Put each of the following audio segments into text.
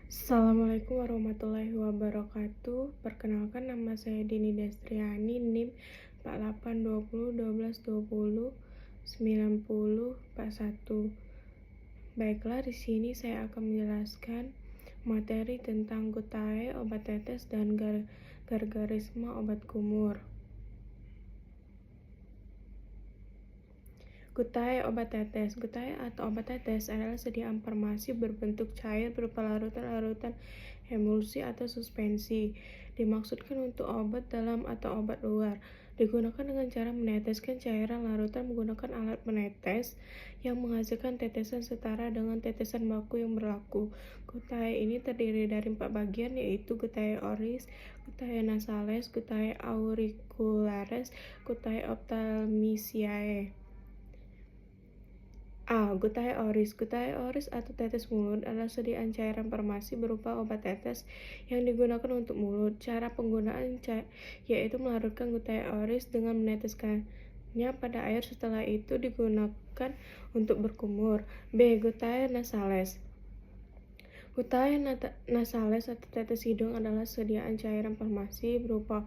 Assalamualaikum warahmatullahi wabarakatuh. Perkenalkan, nama saya Dini Destriani, NIM 482012209041. Baiklah, di sini saya akan menjelaskan materi tentang gutae obat tetes dan gargarisma obat kumur. Gutae obat tetes. Gutae atau obat tetes adalah sediaan farmasi berbentuk cair berupa larutan-larutan emulsi atau suspensi. Dimaksudkan untuk obat dalam atau obat luar. Digunakan dengan cara meneteskan cairan larutan menggunakan alat penetes yang menghasilkan tetesan setara dengan tetesan baku yang berlaku. Gutae ini terdiri dari 4 bagian, yaitu gutae oris, gutae nasales, gutae auricularis, gutae ophthalmisiae. Gutae oris. Gutae oris atau tetes mulut adalah sediaan cairan farmasi berupa obat tetes yang digunakan untuk mulut. Cara penggunaan yaitu melarutkan gutae oris dengan meneteskannya pada air, setelah itu digunakan untuk berkumur. Gutae nasales. Gutae nasales atau tetes hidung adalah sediaan cairan farmasi berupa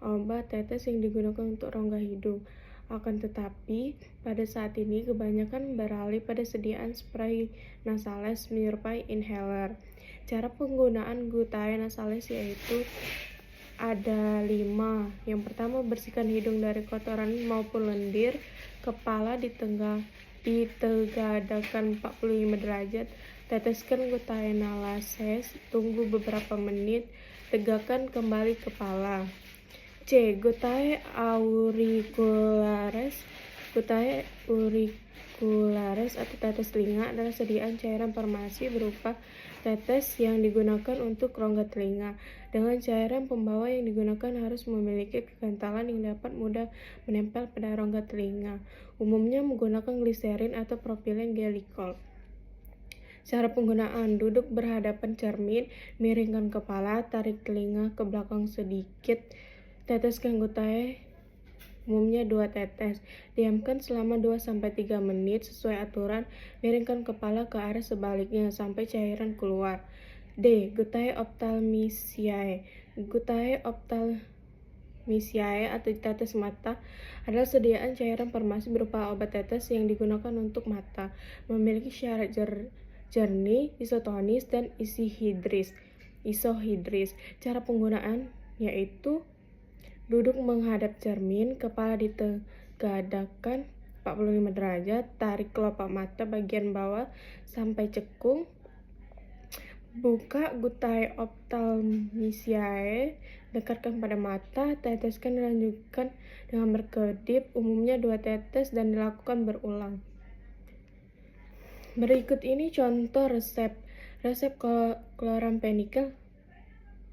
obat tetes yang digunakan untuk rongga hidung. Akan tetapi, pada saat ini kebanyakan beralih pada sediaan spray nasales menyerupai inhaler. Cara penggunaan gutae nasales yaitu ada 5. Yang pertama, bersihkan hidung dari kotoran maupun lendir. Kepala ditegadakan 45 derajat. Teteskan gutae nasales, tunggu beberapa menit, tegakkan kembali kepala. Gutae auricularis. Gutae auricularis atau tetes telinga adalah sediaan cairan farmasi berupa tetes yang digunakan untuk rongga telinga. Dengan cairan pembawa yang digunakan harus memiliki kekentalan yang dapat mudah menempel pada rongga telinga. Umumnya menggunakan gliserin atau propilen glikol. Cara penggunaan: duduk berhadapan cermin, miringkan kepala, tarik telinga ke belakang sedikit. Teteskan gutae, umumnya 2 tetes. Diamkan selama 2-3 menit sesuai aturan. Miringkan kepala ke arah sebaliknya sampai cairan keluar. Gutae ophthalmisiae. Gutae ophthalmisiae atau tetes mata adalah sediaan cairan farmasi berupa obat tetes yang digunakan untuk mata. Memiliki syarat jernih, isotonis, dan isohidris. Cara penggunaan yaitu duduk menghadap cermin, kepala ditegadakan 45 derajat, tarik kelopak mata bagian bawah sampai cekung. Buka gutae ophthalmisiae, dekatkan pada mata, teteskan dan lanjutkan dengan berkedip, umumnya 2 tetes dan dilakukan berulang. Berikut ini contoh resep. Resep chloramphenicol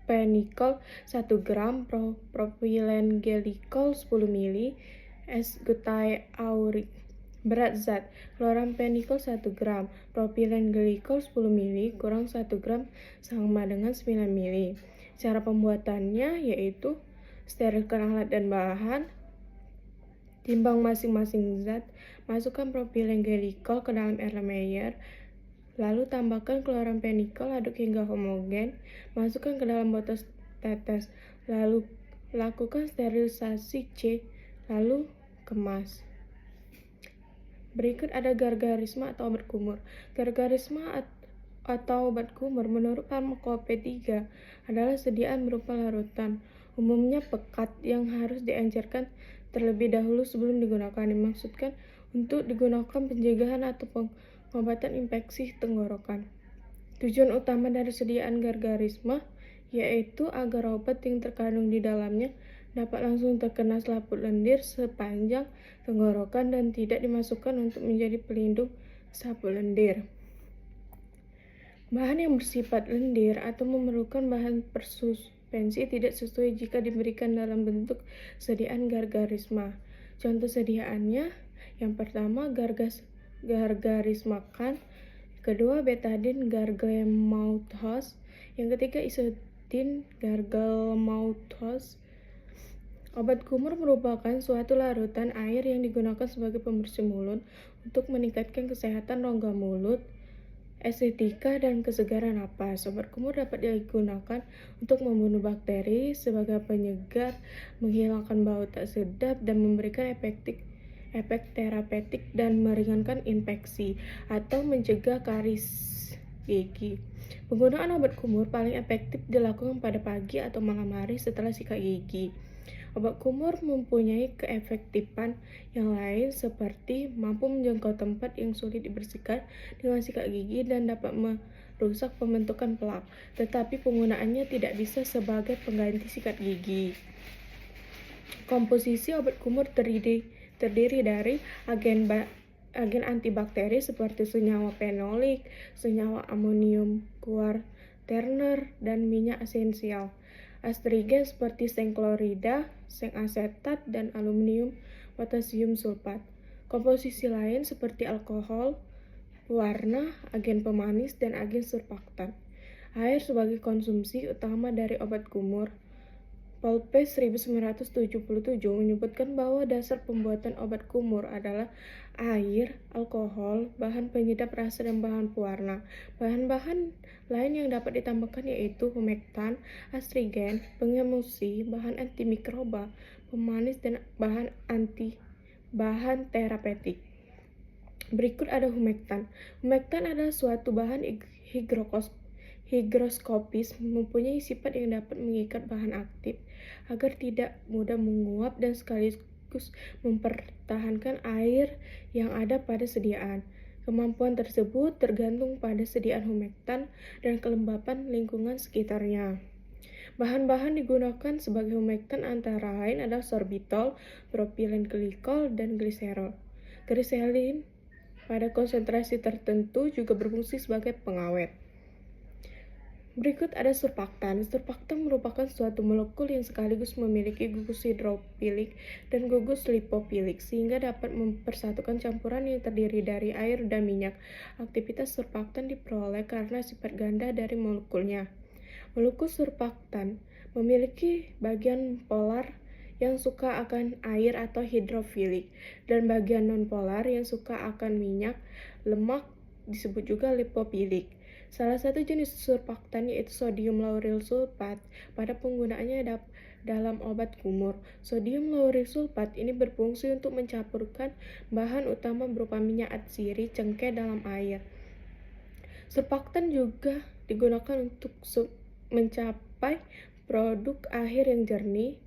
1 gram, propilen glikol 10 ml, es gutae auric. Berat zat: chloramphenicol 1 gram, propilen glikol 10 ml kurang 1 gram sama dengan 9 ml. Cara pembuatannya yaitu sterilkan alat dan bahan, timbang masing-masing zat, masukkan propilen glikol ke dalam air Meyer, lalu tambahkan chloramphenicol, aduk hingga homogen, masukkan ke dalam botol tetes, lalu lakukan sterilisasi lalu kemas. Berikut ada gargarisma atau obat kumur. Gargarisma atau obat kumur menurut Farmakopedia adalah sediaan berupa larutan, umumnya pekat, yang harus diencerkan terlebih dahulu sebelum digunakan. Dimaksudkan untuk digunakan pencegahan atau pengobatan infeksi tenggorokan. Tujuan utama dari sediaan gargarisma yaitu agar obat yang terkandung di dalamnya dapat langsung terkena selaput lendir sepanjang tenggorokan dan tidak dimasukkan untuk menjadi pelindung selaput lendir. Bahan yang bersifat lendir atau memerlukan bahan persuspensi tidak sesuai jika diberikan dalam bentuk sediaan gargarisma. Contoh sediaannya: yang pertama, gargarismakan, kedua, betadine gargle-mouthwash, yang ketiga, isodin gargle-mouthwash. Obat kumur merupakan suatu larutan air yang digunakan sebagai pembersih mulut untuk meningkatkan kesehatan rongga mulut. Estetika dan kesegaran napas. Obat kumur dapat digunakan untuk membunuh bakteri sebagai penyegar, menghilangkan bau tak sedap, dan memberikan efek terapeutik dan meringankan infeksi atau mencegah karies gigi. Penggunaan obat kumur paling efektif dilakukan pada pagi atau malam hari setelah sikat gigi. Obat kumur mempunyai keefektifan yang lain seperti mampu menjangkau tempat yang sulit dibersihkan dengan sikat gigi dan dapat merusak pembentukan plak, tetapi penggunaannya tidak bisa sebagai pengganti sikat gigi. Komposisi obat kumur terdiri dari agen antibakteri seperti senyawa fenolik, senyawa amonium kuarterner, dan minyak esensial. Astrigen seperti seng klorida, seng asetat, dan aluminium potasium sulfat. Komposisi lain seperti alkohol, pewarna, agen pemanis, dan agen surfaktan. Air sebagai konsumsi utama dari obat kumur. Polpes 1977 menyebutkan bahwa dasar pembuatan obat kumur adalah air, alkohol, bahan penyedap rasa, dan bahan pewarna. Bahan-bahan lain yang dapat ditambahkan yaitu humektan, astrigen, pengemulsi, bahan antimikroba, pemanis, dan bahan terapeutik. Berikut ada humektan. Humektan adalah suatu bahan higroskopis mempunyai sifat yang dapat mengikat bahan aktif agar tidak mudah menguap dan sekaligus mempertahankan air yang ada pada sediaan. Kemampuan tersebut tergantung pada sediaan humektan dan kelembapan lingkungan sekitarnya. Bahan-bahan digunakan sebagai humektan antara lain adalah sorbitol, propilen glikol, dan gliserol. Gliserin pada konsentrasi tertentu juga berfungsi sebagai pengawet. Berikut ada surfaktan. Surfaktan merupakan suatu molekul yang sekaligus memiliki gugus hidrofilik dan gugus lipofilik, sehingga dapat mempersatukan campuran yang terdiri dari air dan minyak. Aktivitas surfaktan diperoleh karena sifat ganda dari molekulnya. Molekul surfaktan memiliki bagian polar yang suka akan air atau hidrofilik, dan bagian nonpolar yang suka akan minyak, lemak, disebut juga lipofilik. Salah satu jenis surfaktan yaitu sodium lauryl sulfat. Pada penggunaannya dalam obat kumur, sodium lauryl sulfat ini berfungsi untuk mencampurkan bahan utama berupa minyak atsiri cengkeh dalam air. Surfaktan juga digunakan untuk mencapai produk akhir yang jernih.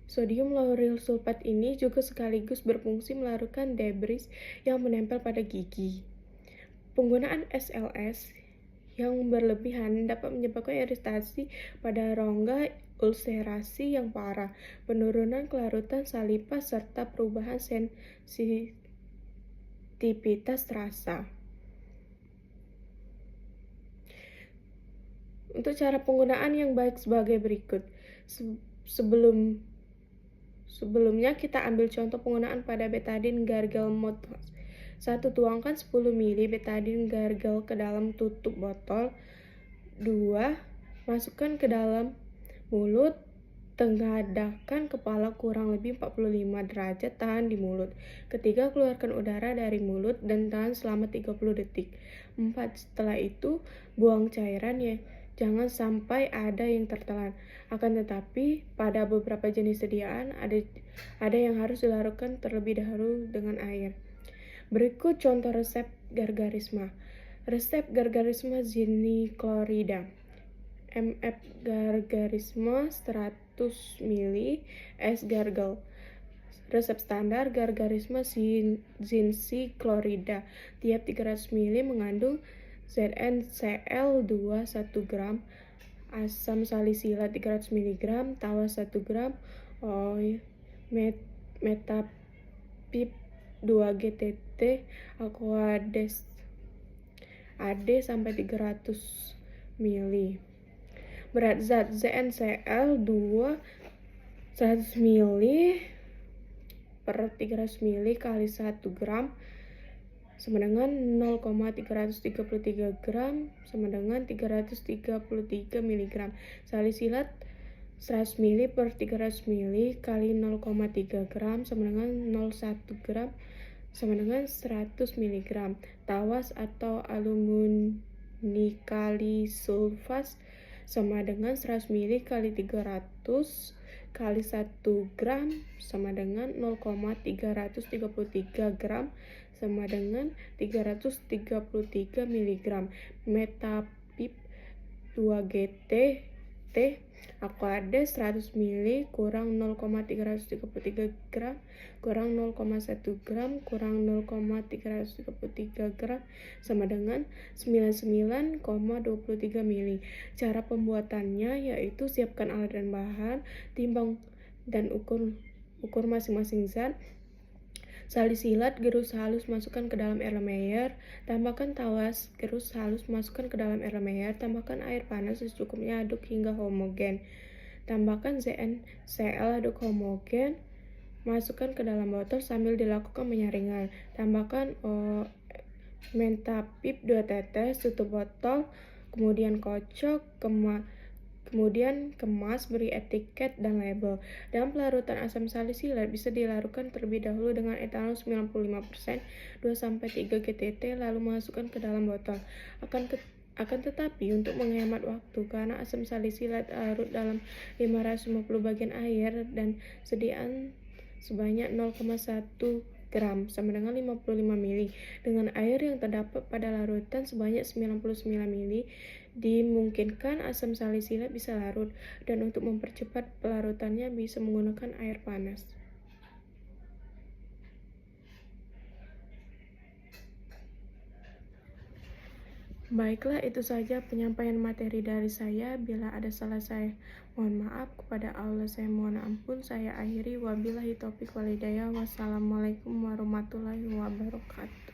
Sodium lauryl sulfat ini juga sekaligus berfungsi melarutkan debris yang menempel pada gigi. Penggunaan SLS yang berlebihan dapat menyebabkan iritasi pada rongga, ulserasi yang parah, penurunan kelarutan saliva, serta perubahan sensitivitas rasa. Untuk cara penggunaan yang baik sebagai berikut. Sebelumnya kita ambil contoh penggunaan pada betadine gargle mouthwash. 1. Tuangkan 10 ml betadine gargle ke dalam tutup botol. 2. Masukkan ke dalam mulut. Tengadahkan kepala kurang lebih 45 derajat, tahan di mulut. 3. Keluarkan udara dari mulut dan tahan selama 30 detik. 4. Setelah itu, buang cairan ya. Jangan sampai ada yang tertelan. Akan tetapi, pada beberapa jenis sediaan, ada yang harus dilarutkan terlebih dahulu dengan air. Berikut contoh resep gargarisma. Resep gargarisma zinclorida. mf gargarisma 100 ml es gargle. Resep standar gargarisma zinclorida. Tiap 300 ml mengandung ZnCl 1 gram, asam salisilat 300 mg, tawas 1 gram, metapip 2 GTT, aquades AD sampai 300 ml. Berat zat ZnCl 2 100 ml per 300 ml kali 1 gram sama dengan 0,333 gram sama dengan 333 mg. Salisilat 100 ml per 300 ml kali 0,3 gram sama dengan 0,1 gram sama dengan 100 mg. Tawas atau aluminikalsulfat sama dengan 100 ml kali 300 kali 1 gram sama dengan 0,333 gram sama dengan 333 mg. Metapip 2GT Aquades 100 ml kurang 0,333 gram kurang 0,1 gram kurang 0,333 gram sama dengan 99,23 ml. Cara pembuatannya yaitu siapkan alat dan bahan, timbang dan ukur masing-masing zat. Salisilat, gerus halus, masukkan ke dalam Erlenmeyer. Tambahkan tawas, gerus halus, masukkan ke dalam Erlenmeyer. Tambahkan air panas secukupnya, aduk hingga homogen. Tambahkan ZnCl, aduk homogen. Masukkan ke dalam botol sambil dilakukan penyaringan. Tambahkan Mentapip 2 tetes, tutup botol, kemudian kocok, kemudian kemas, beri etiket dan label. Dalam pelarutan asam salisilat bisa dilarutkan terlebih dahulu dengan etanol 95%, 2-3 GTT, lalu masukkan ke dalam botol. Akan tetapi untuk menghemat waktu, karena asam salisilat larut dalam 550 bagian air dan sediaan sebanyak 0,1 gram sama dengan 55 ml dengan air yang terdapat pada larutan sebanyak 99 ml, dimungkinkan asam salisilat bisa larut, dan untuk mempercepat pelarutannya bisa menggunakan air panas. Baiklah, itu saja penyampaian materi dari saya. Bila ada salah, saya mohon maaf. Kepada Allah saya mohon ampun. Saya akhiri, wabillahi taufiq wal hidayah. Wassalamualaikum warahmatullahi wabarakatuh.